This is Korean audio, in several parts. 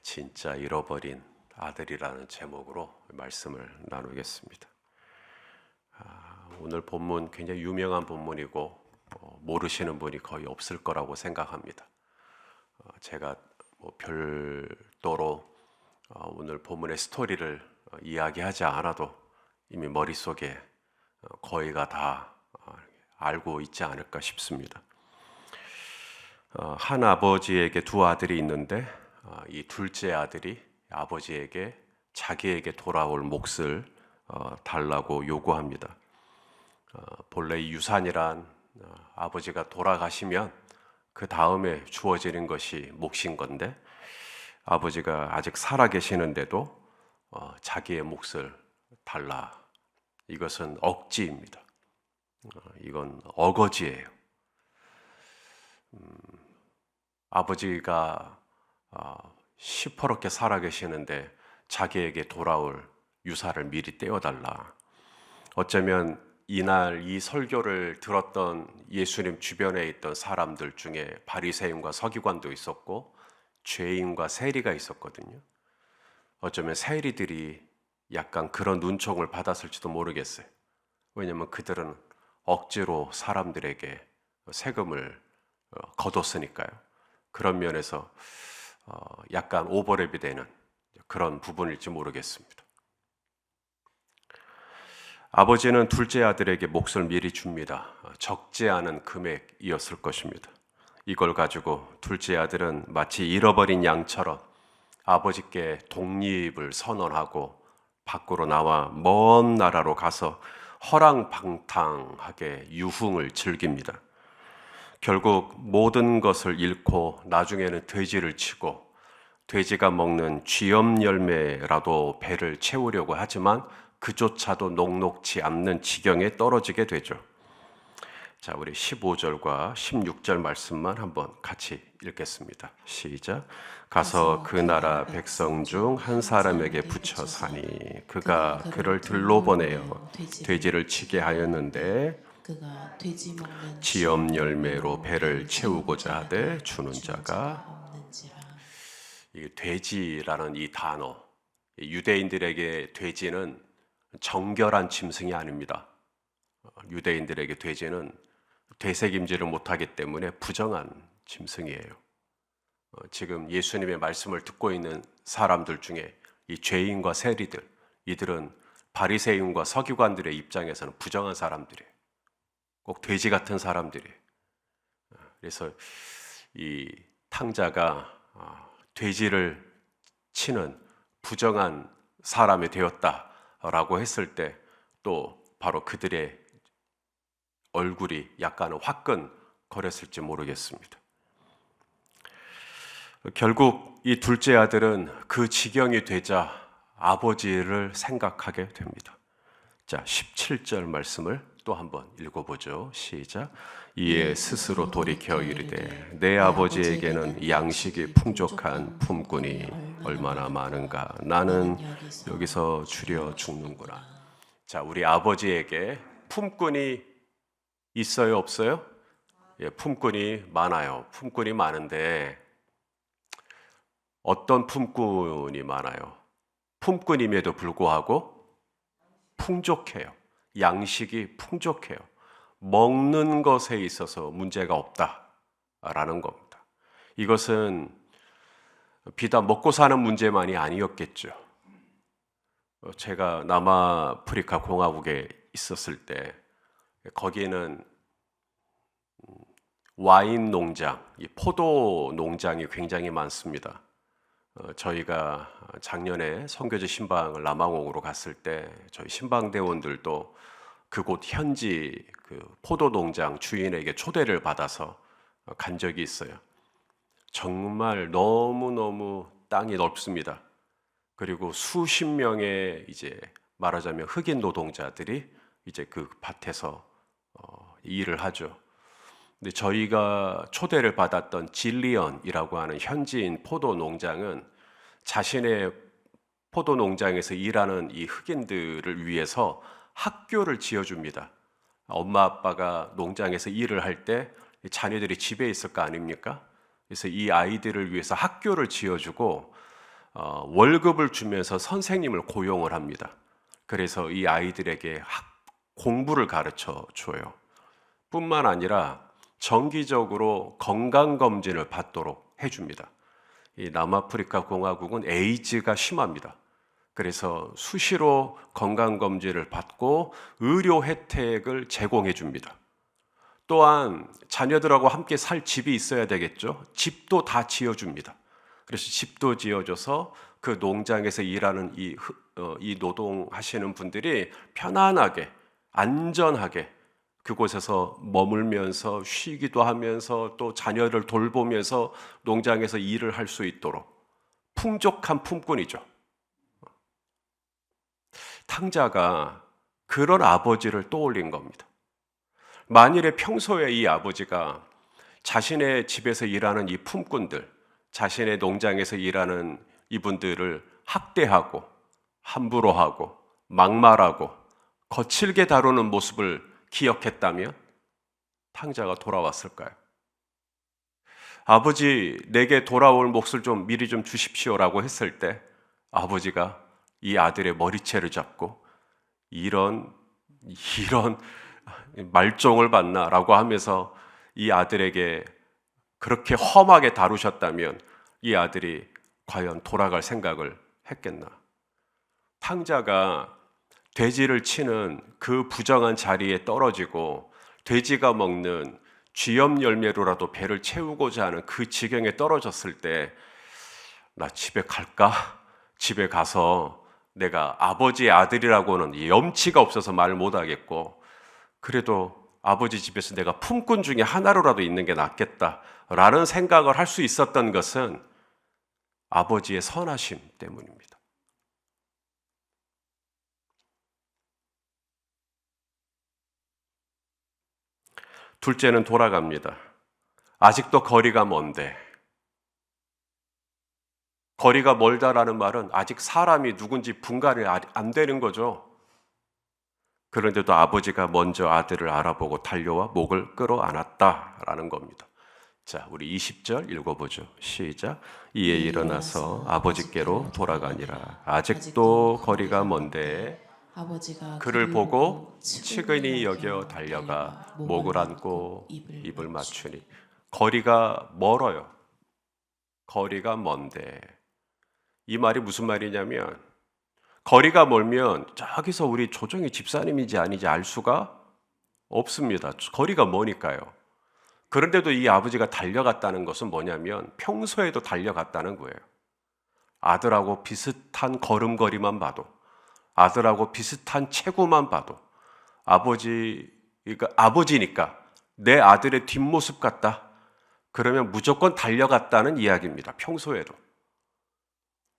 진짜 잃어버린 아들이라는 제목으로 말씀을 나누겠습니다. 오늘 본문 굉장히 유명한 본문이고 모르시는 분이 거의 없을 거라고 생각합니다. 제가 별도로 오늘 본문의 스토리를 이야기하지 않아도 이미 머릿속에 거의가 다 알고 있지 않을까 싶습니다. 한 아버지에게 두 아들이 있는데 이 둘째 아들이 아버지에게 자기에게 돌아올 몫을 달라고 요구합니다. 본래 이 유산이란 아버지가 돌아가시면 그 다음에 주어지는 것이 몫인 건데 아버지가 아직 살아 계시는데도 자기의 몫을 달라. 이것은 억지입니다. 이건 어거지예요. 아버지가 시퍼렇게 살아 계시는데 자기에게 돌아올 유산을 미리 떼어달라. 어쩌면 이날 이 설교를 들었던 예수님 주변에 있던 사람들 중에 바리새인과 서기관도 있었고 죄인과 세리가 있었거든요. 어쩌면 세리들이 약간 그런 눈총을 받았을지도 모르겠어요. 왜냐하면 그들은 억지로 사람들에게 세금을 거뒀으니까요. 그런 면에서 약간 오버랩이 되는 그런 부분일지 모르겠습니다. 아버지는 둘째 아들에게 몫을 미리 줍니다. 적지 않은 금액이었을 것입니다. 이걸 가지고 둘째 아들은 마치 잃어버린 양처럼 아버지께 독립을 선언하고 밖으로 나와 먼 나라로 가서 허랑방탕하게 유흥을 즐깁니다. 결국 모든 것을 잃고 나중에는 돼지를 치고 돼지가 먹는 쥐염 열매라도 배를 채우려고 하지만 그조차도 녹록지 않는 지경에 떨어지게 되죠. 자, 우리 15절과 16절 말씀만 한번 같이 읽겠습니다. 시작. 가서 그 나라 백성 중 한 사람에게 붙여 사니 그가 그를 들로 보내어 돼지를 치게 하였는데 그가 돼지 먹는 지염 열매로 배를 채우고자 하되 주는 자가 없는지라. 이 돼지라는 이 단어, 유대인들에게 돼지는 정결한 짐승이 아닙니다. 유대인들에게 돼지는 되새김질을 못하기 때문에 부정한 짐승이에요. 지금 예수님의 말씀을 듣고 있는 사람들 중에 이 죄인과 세리들, 이들은 바리새인과 서기관들의 입장에서는 부정한 사람들이에요. 꼭 돼지 같은 사람들이에요. 그래서 이 탕자가 돼지를 치는 부정한 사람이 되었다라고 했을 때 또 바로 그들의 얼굴이 약간은 화끈거렸을지 모르겠습니다. 결국 이 둘째 아들은 그 지경이 되자 아버지를 생각하게 됩니다. 자, 17절 말씀을 또 한번 읽어보죠. 시작. 이에 스스로 돌이켜 이르되 내 아버지에게는 양식이 풍족한 품꾼이 얼마나 많은가. 나는 여기서 줄여 죽는구나. 자, 우리 아버지에게 품꾼이 있어요, 없어요? 예, 품꾼이 많아요. 품꾼이 많은데 어떤 품꾼이 많아요? 품꾼임에도 불구하고 풍족해요. 양식이 풍족해요. 먹는 것에 있어서 문제가 없다라는 겁니다. 이것은 비단 먹고 사는 문제만이 아니었겠죠. 제가 남아프리카 공화국에 있었을 때 거기에는 와인 농장, 포도 농장이 굉장히 많습니다. 저희가 작년에 선교지 신방을 남아공으로 갔을 때 저희 신방대원들도 그곳 현지 그 포도 농장 주인에게 초대를 받아서 간 적이 있어요. 정말 너무너무 땅이 넓습니다. 그리고 수십 명의 이제 말하자면 흑인 노동자들이 이제 그 밭에서 일을 하죠. 근데 저희가 초대를 받았던 질리언이라고 하는 현지인 포도 농장은 자신의 포도 농장에서 일하는 이 흑인들을 위해서 학교를 지어줍니다. 엄마 아빠가 농장에서 일을 할 때 자녀들이 집에 있을 거 아닙니까? 그래서 이 아이들을 위해서 학교를 지어주고 월급을 주면서 선생님을 고용을 합니다. 그래서 이 아이들에게 공부를 가르쳐 줘요. 뿐만 아니라 정기적으로 건강검진을 받도록 해줍니다. 이 남아프리카 공화국은 에이즈가 심합니다. 그래서 수시로 건강검진을 받고 의료 혜택을 제공해 줍니다. 또한 자녀들하고 함께 살 집이 있어야 되겠죠. 집도 다 지어줍니다. 그래서 집도 지어줘서 그 농장에서 일하는 이 노동하시는 분들이 편안하게 안전하게 그곳에서 머물면서 쉬기도 하면서 또 자녀를 돌보면서 농장에서 일을 할 수 있도록 풍족한 품꾼이죠. 탕자가 그런 아버지를 떠올린 겁니다. 만일에 평소에 이 아버지가 자신의 집에서 일하는 이 품꾼들, 자신의 농장에서 일하는 이분들을 학대하고 함부로 하고 막말하고 거칠게 다루는 모습을 기억했다면 탕자가 돌아왔을까요? 아버지, 내게 돌아올 몫을 좀 미리 좀 주십시오라고 했을 때 아버지가 이 아들의 머리채를 잡고 이런 말종을 봤나라고 하면서 이 아들에게 그렇게 험하게 다루셨다면 이 아들이 과연 돌아갈 생각을 했겠나? 탕자가 돼지를 치는 그 부정한 자리에 떨어지고 돼지가 먹는 쥐염 열매로라도 배를 채우고자 하는 그 지경에 떨어졌을 때 나 집에 갈까? 집에 가서 내가 아버지의 아들이라고는 염치가 없어서 말 못하겠고 그래도 아버지 집에서 내가 품꾼 중에 하나로라도 있는 게 낫겠다라는 생각을 할 수 있었던 것은 아버지의 선하심 때문입니다. 둘째는 돌아갑니다. 아직도 거리가 먼데, 거리가 멀다라는 말은 아직 사람이 누군지 분간이 안 되는 거죠. 그런데도 아버지가 먼저 아들을 알아보고 달려와 목을 끌어안았다라는 겁니다. 자, 우리 20절 읽어보죠. 시작. 이에 일어나서 아버지께로 돌아가니라. 아직도 거리가 먼데 아버지가 그를 보고 측은히 여겨 달려가 목을 안고 입을 맞추니. 거리가 멀어요. 거리가 먼데. 이 말이 무슨 말이냐면 거리가 멀면 저기서 우리 조정희 집사님인지 아닌지 알 수가 없습니다. 거리가 머니까요. 그런데도 이 아버지가 달려갔다는 것은 뭐냐면 평소에도 달려갔다는 거예요. 아들하고 비슷한 걸음걸이만 봐도, 아들하고 비슷한 체구만 봐도 아버지니까 내 아들의 뒷모습 같다. 그러면 무조건 달려갔다는 이야기입니다. 평소에도.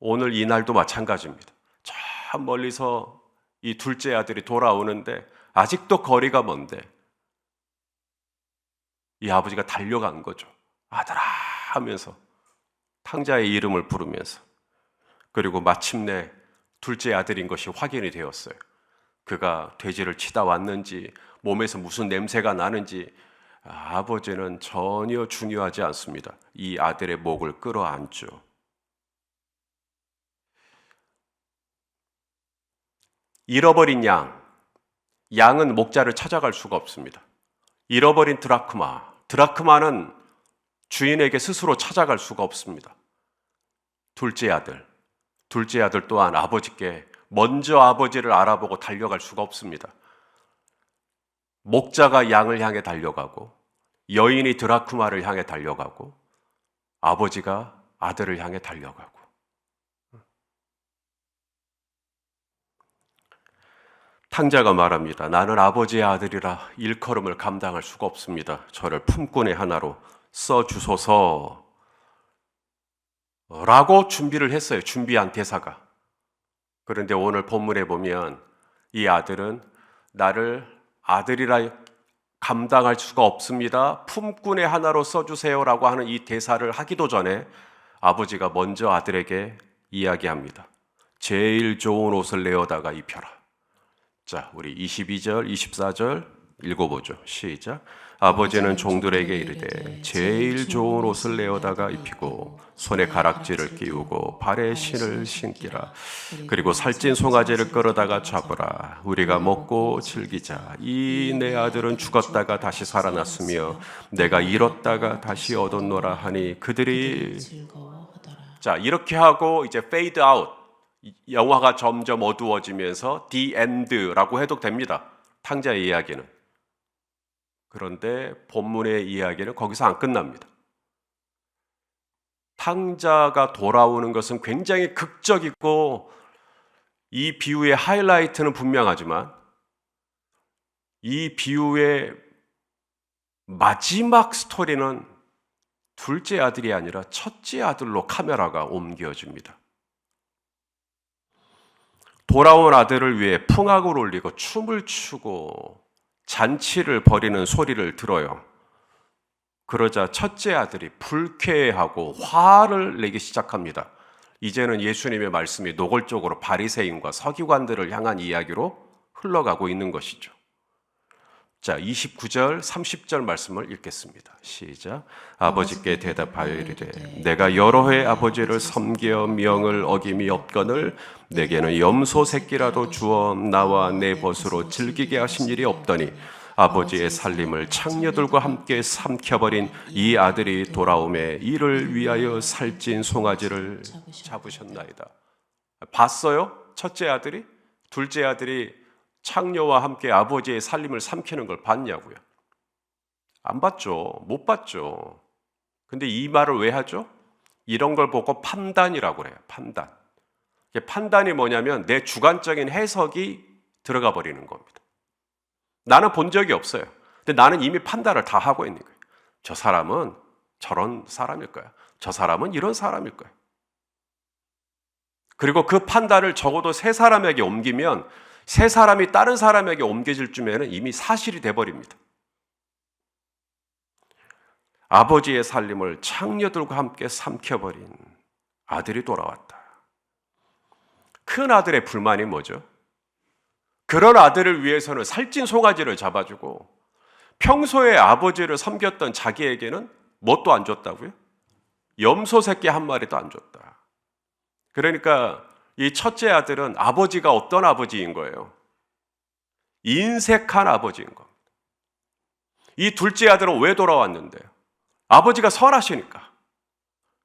오늘 이날도 마찬가지입니다. 저 멀리서 이 둘째 아들이 돌아오는데 아직도 거리가 먼데 이 아버지가 달려간 거죠. 아들아 하면서 탕자의 이름을 부르면서. 그리고 마침내 둘째 아들인 것이 확인이 되었어요. 그가 돼지를 치다 왔는지 몸에서 무슨 냄새가 나는지 아버지는 전혀 중요하지 않습니다. 이 아들의 목을 끌어안죠. 잃어버린 양은 목자를 찾아갈 수가 없습니다. 잃어버린 드라크마는 주인에게 스스로 찾아갈 수가 없습니다. 둘째 아들 또한 아버지께 먼저 아버지를 알아보고 달려갈 수가 없습니다. 목자가 양을 향해 달려가고 여인이 드라크마를 향해 달려가고 아버지가 아들을 향해 달려가고. 탕자가 말합니다. 나는 아버지의 아들이라 일컬음을 감당할 수가 없습니다. 저를 품꾼의 하나로 써주소서 라고 준비를 했어요. 준비한 대사가. 그런데 오늘 본문에 보면 이 아들은 나를 아들이라 감당할 수가 없습니다. 품꾼의 하나로 써주세요라고 하는 이 대사를 하기도 전에 아버지가 먼저 아들에게 이야기합니다. 제일 좋은 옷을 내어다가 입혀라. 자, 우리 22절, 24절 읽어보죠. 시작. 아버지는 종들에게 이르되 제일 좋은 옷을 내어다가 입히고 손에 가락지를 끼우고 발에 신을 신기라. 그리고 살찐 송아지를 끌어다가 잡으라. 우리가 먹고 즐기자. 이 내 아들은 죽었다가 다시 살아났으며 내가 잃었다가 다시 얻었노라 하니 그들이 즐거워하더라. 자, 이렇게 하고 이제 fade out. 영화가 점점 어두워지면서 the end라고 해도 됩니다. 탕자의 이야기는. 그런데 본문의 이야기는 거기서 안 끝납니다. 탕자가 돌아오는 것은 굉장히 극적이고 이 비유의 하이라이트는 분명하지만 이 비유의 마지막 스토리는 둘째 아들이 아니라 첫째 아들로 카메라가 옮겨집니다. 돌아온 아들을 위해 풍악을 울리고 춤을 추고 잔치를 벌이는 소리를 들어요. 그러자 첫째 아들이 불쾌해하고 화를 내기 시작합니다. 이제는 예수님의 말씀이 노골적으로 바리새인과 서기관들을 향한 이야기로 흘러가고 있는 것이죠. 자, 29절, 30절 말씀을 읽겠습니다. 시작. 아버지께 대답하여 이르되 내가 여러 해 아버지를 섬겨 명을 어김이 없거늘 내게는 염소 새끼라도 주어 나와 내 벗으로 즐기게 하신 일이 없더니 아버지의 살림을 창녀들과 함께 삼켜버린 이 아들이 돌아오매 이를 위하여 살찐 송아지를 잡으셨나이다. 봤어요? 첫째 아들이? 둘째 아들이 창녀와 함께 아버지의 살림을 삼키는 걸 봤냐고요? 안 봤죠. 못 봤죠. 근데 이 말을 왜 하죠? 이런 걸 보고 판단이라고 해요. 판단. 판단이 뭐냐면 내 주관적인 해석이 들어가 버리는 겁니다. 나는 본 적이 없어요. 근데 나는 이미 판단을 다 하고 있는 거예요. 저 사람은 저런 사람일 거야. 저 사람은 이런 사람일 거야. 그리고 그 판단을 적어도 세 사람에게 옮기면 세 사람이 다른 사람에게 옮겨질 쯤에는 이미 사실이 돼버립니다. 아버지의 살림을 창녀들과 함께 삼켜버린 아들이 돌아왔다. 큰 아들의 불만이 뭐죠? 그런 아들을 위해서는 살찐 송아지를 잡아주고 평소에 아버지를 섬겼던 자기에게는 뭣도 안 줬다고요? 염소 새끼 한 마리도 안 줬다. 그러니까 이 첫째 아들은 아버지가 어떤 아버지인 거예요? 인색한 아버지인 겁니다. 이 둘째 아들은 왜 돌아왔는데요? 아버지가 선하시니까.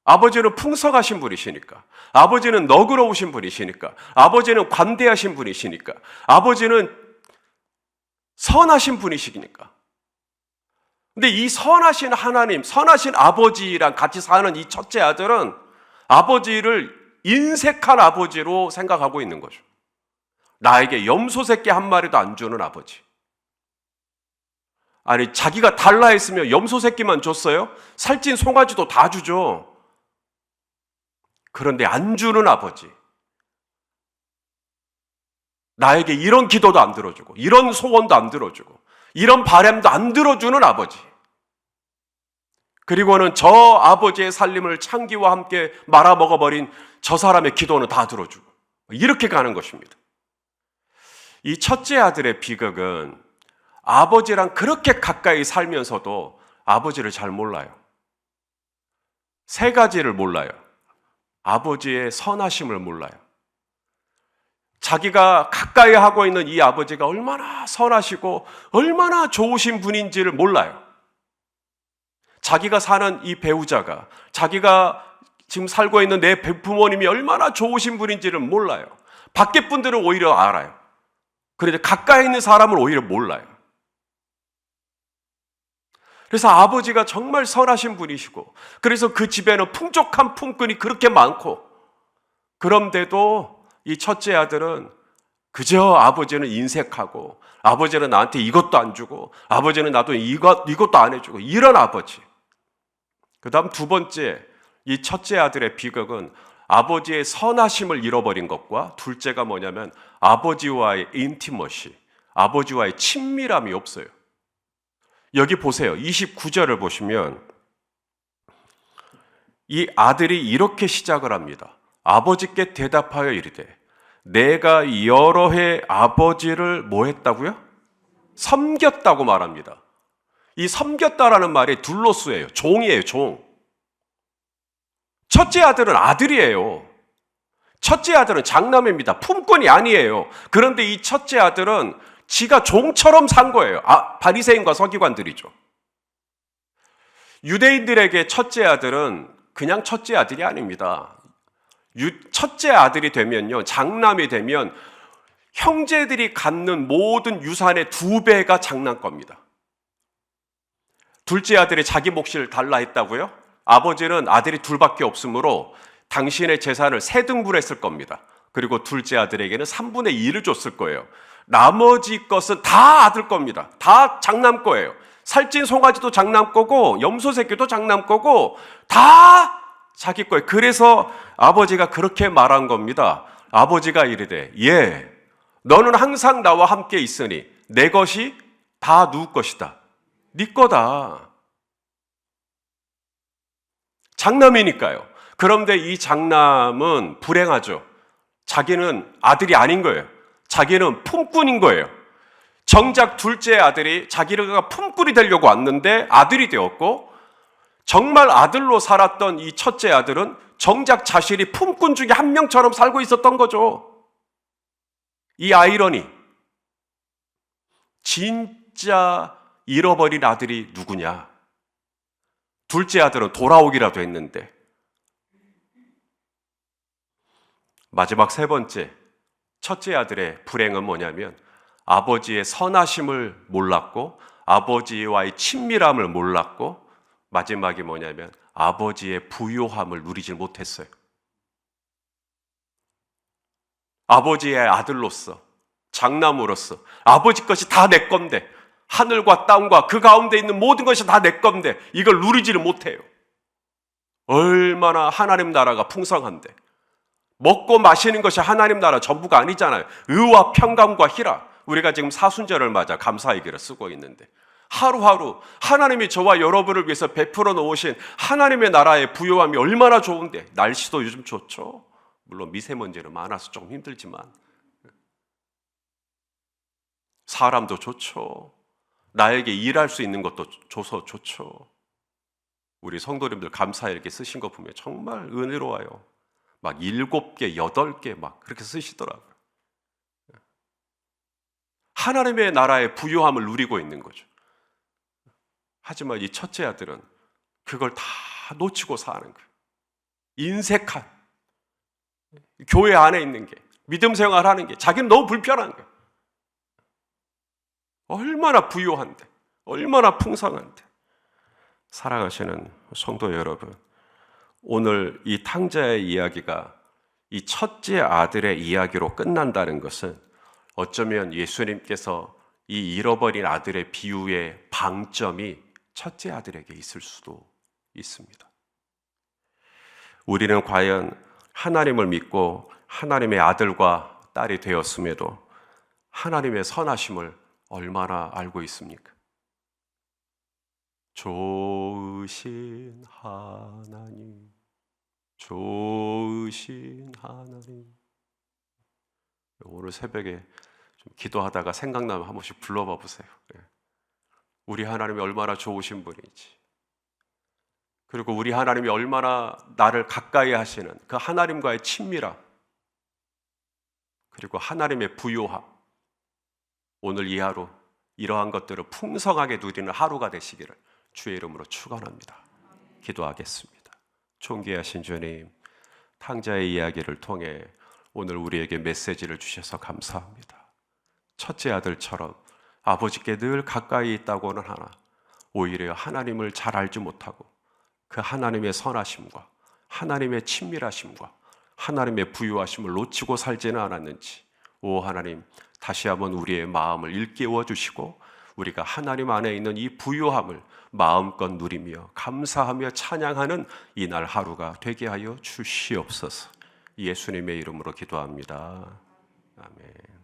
아버지는 풍성하신 분이시니까. 아버지는 너그러우신 분이시니까. 아버지는 관대하신 분이시니까. 아버지는 선하신 분이시니까. 근데 이 선하신 하나님, 선하신 아버지랑 같이 사는 이 첫째 아들은 아버지를 인색한 아버지로 생각하고 있는 거죠. 나에게 염소 새끼 한 마리도 안 주는 아버지. 아니, 자기가 달라 했으면 염소 새끼만 줬어요? 살찐 송아지도 다 주죠. 그런데 안 주는 아버지. 나에게 이런 기도도 안 들어주고, 이런 소원도 안 들어주고, 이런 바람도 안 들어주는 아버지. 그리고는 저 아버지의 살림을 창기와 함께 말아먹어버린 저 사람의 기도는 다 들어주고, 이렇게 가는 것입니다. 이 첫째 아들의 비극은 아버지랑 그렇게 가까이 살면서도 아버지를 잘 몰라요. 세 가지를 몰라요. 아버지의 선하심을 몰라요. 자기가 가까이 하고 있는 이 아버지가 얼마나 선하시고 얼마나 좋으신 분인지를 몰라요. 자기가 사는 이 배우자가, 자기가 지금 살고 있는 내 부모님이 얼마나 좋으신 분인지를 몰라요. 밖에 분들은 오히려 알아요. 그런데 가까이 있는 사람은 오히려 몰라요. 그래서 아버지가 정말 선하신 분이시고, 그래서 그 집에는 풍족한 품꾼이 그렇게 많고, 그런데도 이 첫째 아들은 그저 아버지는 인색하고, 아버지는 나한테 이것도 안 주고, 아버지는 나도 이것도 안 해주고, 이런 아버지. 그 다음 두 번째, 이 첫째 아들의 비극은 아버지의 선하심을 잃어버린 것과, 둘째가 뭐냐면 아버지와의 인티머시, 아버지와의 친밀함이 없어요. 여기 보세요. 29절을 보시면 이 아들이 이렇게 시작을 합니다. 아버지께 대답하여 이르되 내가 여러 해 아버지를 뭐 했다고요? 섬겼다고 말합니다. 이 섬겼다라는 말이 둘로스예요. 종이에요, 종. 첫째 아들은 아들이에요. 첫째 아들은 장남입니다. 품꾼이 아니에요. 그런데 이 첫째 아들은 지가 종처럼 산 거예요. 바리새인과 서기관들이죠. 유대인들에게 첫째 아들은 그냥 첫째 아들이 아닙니다. 첫째 아들이 되면요, 장남이 되면 형제들이 갖는 모든 유산의 2배가 장남 겁니다. 둘째 아들이 자기 몫을 달라 했다고요? 아버지는 아들이 둘밖에 없으므로 당신의 재산을 3등분했을 겁니다. 그리고 둘째 아들에게는 3분의 2를 줬을 거예요. 나머지 것은 다 아들 겁니다. 다 장남 거예요. 살찐 송아지도 장남 거고 염소 새끼도 장남 거고 다 자기 거예요. 그래서 아버지가 그렇게 말한 겁니다. 아버지가 이르되 너는 항상 나와 함께 있으니 내 것이 다 누구 것이다? 네 거다. 장남이니까요. 그런데 이 장남은 불행하죠. 자기는 아들이 아닌 거예요. 자기는 품꾼인 거예요. 정작 둘째 아들이 자기가 품꾼이 되려고 왔는데 아들이 되었고, 정말 아들로 살았던 이 첫째 아들은 정작 자신이 품꾼 중에 한 명처럼 살고 있었던 거죠. 이 아이러니. 진짜 잃어버린 아들이 누구냐? 둘째 아들은 돌아오기라도 했는데, 마지막 3번째, 첫째 아들의 불행은 뭐냐면 아버지의 선하심을 몰랐고 아버지와의 친밀함을 몰랐고 마지막이 뭐냐면 아버지의 부요함을 누리질 못했어요. 아버지의 아들로서, 장남으로서 아버지 것이 다 내 건데, 하늘과 땅과 그 가운데 있는 모든 것이 다 내 건데 이걸 누리지를 못해요. 얼마나 하나님 나라가 풍성한데, 먹고 마시는 것이 하나님 나라 전부가 아니잖아요. 의와 평강과 희락. 우리가 지금 사순절을 맞아 감사의 길을 쓰고 있는데 하루하루 하나님이 저와 여러분을 위해서 베풀어 놓으신 하나님의 나라의 부요함이 얼마나 좋은데, 날씨도 요즘 좋죠. 물론 미세먼지는 많아서 좀 힘들지만 사람도 좋죠. 나에게 일할 수 있는 것도 줘서 좋죠. 우리 성도님들 감사에 이렇게 쓰신 거 보면 정말 은혜로워요. 막 7개, 8개 막 그렇게 쓰시더라고요. 하나님의 나라의 부요함을 누리고 있는 거죠. 하지만 이 첫째 아들은 그걸 다 놓치고 사는 거예요. 인색한, 교회 안에 있는 게, 믿음 생활하는 게 자기는 너무 불편한 거예요. 얼마나 부요한데, 얼마나 풍성한데. 살아가시는 성도 여러분, 오늘 이 탕자의 이야기가 이 첫째 아들의 이야기로 끝난다는 것은 어쩌면 예수님께서 이 잃어버린 아들의 비유의 방점이 첫째 아들에게 있을 수도 있습니다. 우리는 과연 하나님을 믿고 하나님의 아들과 딸이 되었음에도 하나님의 선하심을 얼마나 알고 있습니까? 좋으신 하나님, 좋으신 하나님. 오늘 새벽에 좀 기도하다가 생각나면 한 번씩 불러봐 보세요. 우리 하나님이 얼마나 좋으신 분인지, 그리고 우리 하나님이 얼마나 나를 가까이 하시는 그 하나님과의 친밀함, 그리고 하나님의 부요함. 오늘 이 하루 이러한 것들을 풍성하게 누리는 하루가 되시기를 주의 이름으로 축원합니다. 기도하겠습니다. 존귀하신 주님, 탕자의 이야기를 통해 오늘 우리에게 메시지를 주셔서 감사합니다. 첫째 아들처럼 아버지께 늘 가까이 있다고는 하나 오히려 하나님을 잘 알지 못하고 그 하나님의 선하심과 하나님의 친밀하심과 하나님의 부유하심을 놓치고 살지는 않았는지, 오 하나님, 다시 한번 우리의 마음을 일깨워 주시고 우리가 하나님 안에 있는 이 부유함을 마음껏 누리며 감사하며 찬양하는 이날 하루가 되게 하여 주시옵소서. 예수님의 이름으로 기도합니다. 아멘.